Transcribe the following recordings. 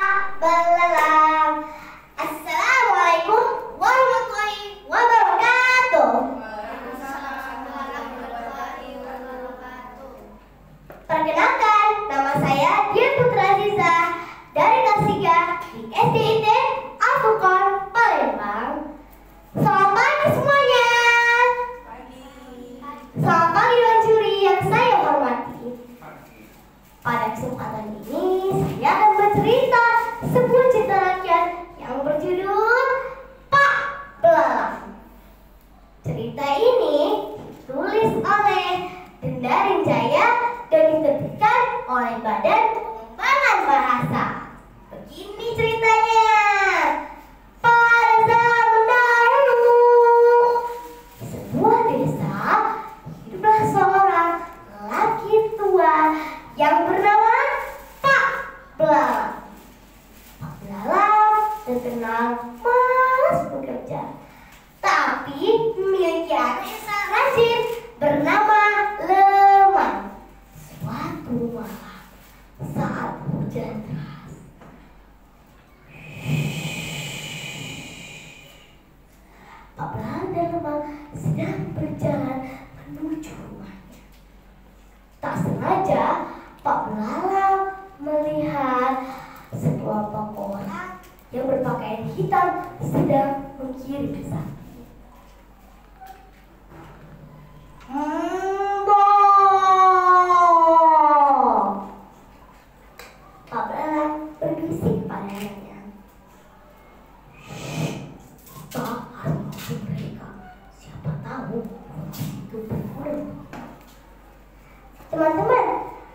Belalang. Assalamualaikum warahmatullahi wabarakatuh. Perkenalkan, nama saya Dian Putra Aziza dari kelas 3 di SDIT Al-Furqan, Palembang. Selamat pagi semuanya. Selamat pagi Dewan Juri yang saya hormati. Pada kesempatan ini saya akan bercerita sebuah cerita rakyat yang berjudul Pak Belalang. Cerita ini ditulis oleh Dendaring Jaya dan diterbitkan oleh Badan Pengembangan Bahasa. Begini ceritanya. Pada zaman dahulu, di sebuah desa hiduplah seorang lelaki tua yang bernama Pak Belalang. Pak Belalang terkenal malas bekerja, tapi memiliki anak yang sangat rajin bernama Leman. Suatu malam saat hujan deras, Pak Belalang dan Leman sedang berjalan menuju rumahnya. Tak sengaja Pak Belalang melihat sekelompok orang yang berpakaian hitam sedang menggiring sapi. Pak Belalang berbisik pada anaknya. Kita harus mengusir mereka. Siapa tahu itu berguna. Teman-teman,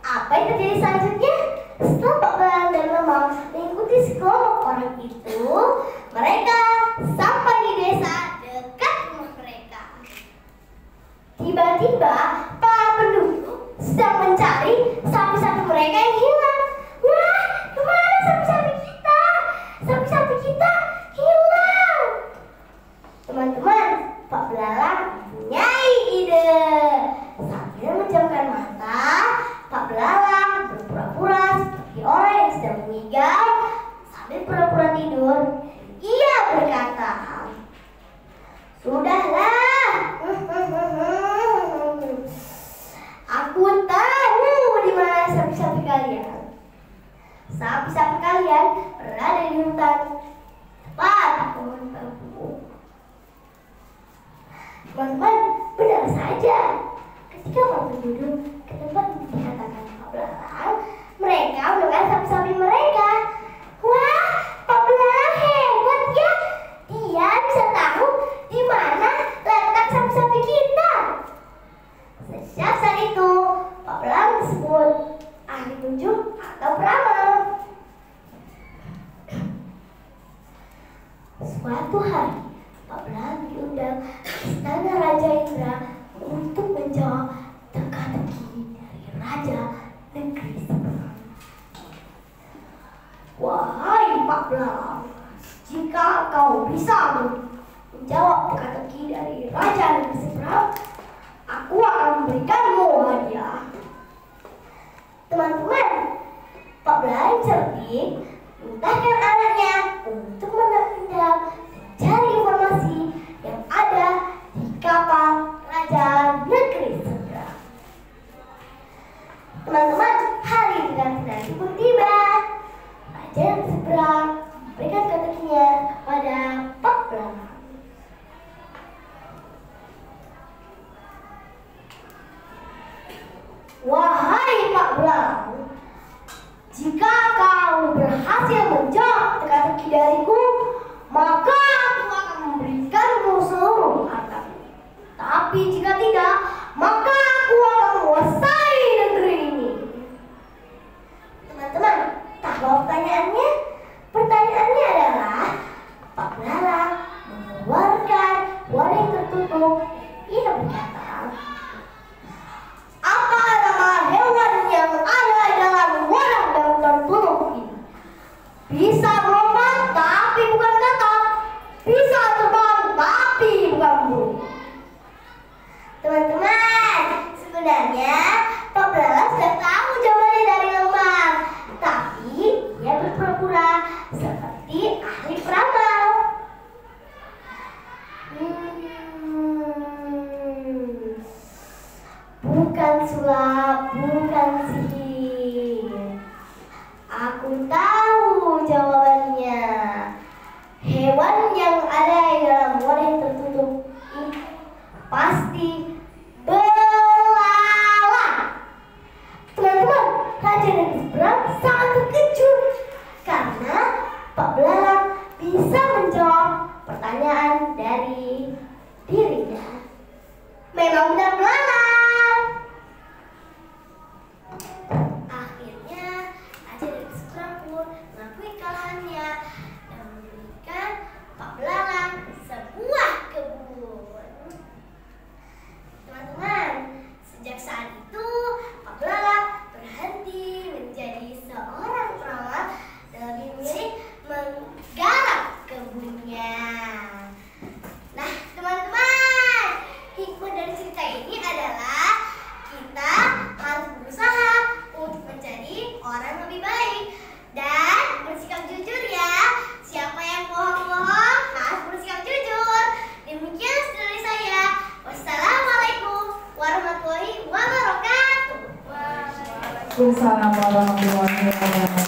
apa yang terjadi selanjutnya? Setelah Pak Belalang dan Leman mengikuti sekelompok orang itu, mereka sampai di desa dekat rumah mereka. Tiba-tiba para penduduk sedang mencari sapi-sapi mereka yang hilang. Wah, kemana sapi-sapi kita? Sapi-sapi kita hilang. Teman-teman, Pak Belalang mempunyai ide. Sambil menjamkan mata, Pak Belalang berpura-pura seperti orang yang sedang mengigau. Sambil pura-pura tidur, ia berkata, "Sudahlah, aku tahu di mana sapi-sapi kalian. Sapi-sapi kalian berada di hutan tepat di pohon bambu." Teman-teman, benar saja. Ketika para penduduk ke tempat dikatakan Pak Belalang, mereka menemukan sapi-sapi mereka. Wah, Pak Belalang hebat ya. Dia bisa tahu di mana letak sapi-sapi kita. Sejak saat itu, Pak Belalang disebut ahli tunjuk atau peramal. Suatu hari, Pak Belalang diundang ke istana Raja Indra untuk menjawab teka-teki dari Raja Negeri Seberang. Wahai Pak Belalang, jika kau bisa menjawab teka-teki dari Raja Negeri Seberang, aku akan memberikanmu hadiah. Teman-teman, Pak Belalang cerdik memerintahkan anaknya untuk menendam mencari informasi yang ada di kapal Raja Negeri Seberang. Teman-teman, hari dinanti pun tiba. Raja Negeri Seberang memberikan teka-tekinya kepada Pak Belalang. Wahai Pak Belalang, jika kau berhasil menjawab teka-teki dariku, maka aku akan memberikanmu seluruh hartamu. Tapi jika tidak, maka aku akan menguasai negeri ini. Teman-teman, tahu pertanyaannya? Pertanyaannya adalah Pak Belalang mengeluarkan wadah yang tertutup. Ia berkata, "Apa nama hewan yang ada dalam wadah yang tertutup ini? Bisa melompat tapi bukan katak, bisa terbang tapi bukan burung." Teman-teman, sebenarnya Pak Belalang sudah tahu jawabannya dari Leman, tapi ia berpura-pura Waalaikumsalam warahmatullahi wabarakatuh.